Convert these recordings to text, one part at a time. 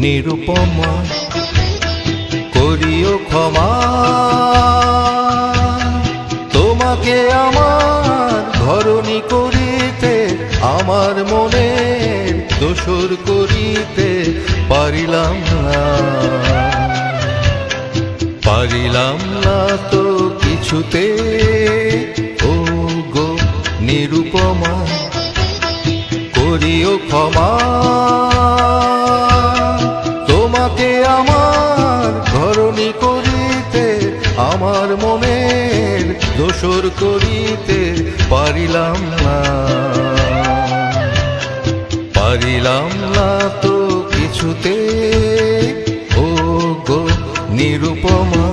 নিরুপমা করিও ক্ষমা। তোমাকে আমার ধরণী করিতে, আমার মনে দোসর করিতে পারিলাম না, পারিলাম না তো কিছুতে। ও গো নিরুপমা করিও ক্ষমা। তোমাকে আমার ধরণী করিতে, আমার মনের দোসর করিতে পারিলাম না, পারিলাম না তো কিছুতে। ও গো নিরুপমা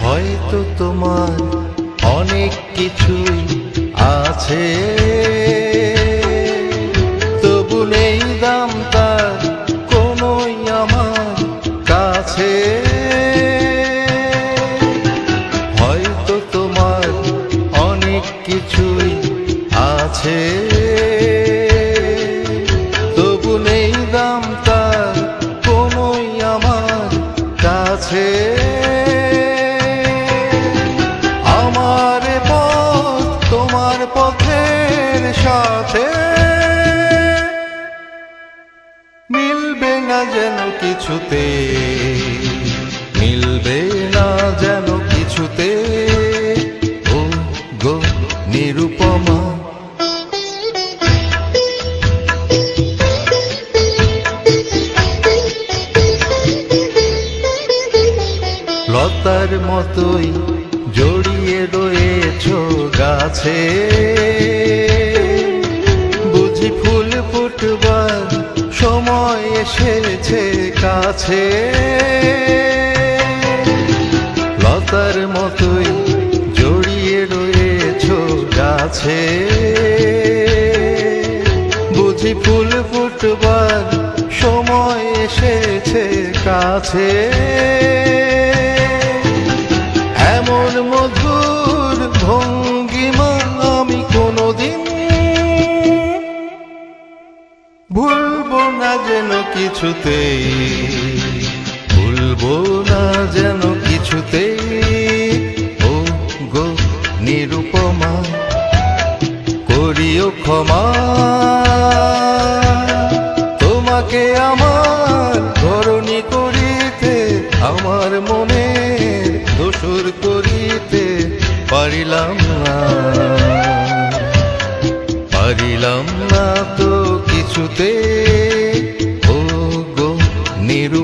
হয়তো তোমার অনেক কিছুই আছে, তবু নেই দাম তার কোনোই আমার কাছে। হয়তো তোমার অনেক কিছুই আছে, তবু নেই দাম তার কোনোই আমার কাছে। তোমার পথের সাথে মিলবে না যেন কিছুতে, মিলবে না যেন কিছুতে। ও গো নিরুপমা লতার মতোই জড়িয়ে রয়েছ গাছে, বুঝি ফুল ফুটবার সময় এসেছে কাছে। লতার মতোই জড়িয়ে রয়েছ গাছে, বুঝি ফুল ফুটবার সময় এসেছে কাছে। এমন মধুর ভঙ্গিমা আমি কোনোদিন ভুলবো না যেন কিছুতেই, ভুলবো না যেন কিছুতেই। ও গো নিরুপমা করিও ক্ষমা। তোমাকে আমার ধরণী করিতে, আমার মনে দোসর করিতে পারিলাম না, পারিলাম না তো কিছুতে। ও গো নিরুপমা।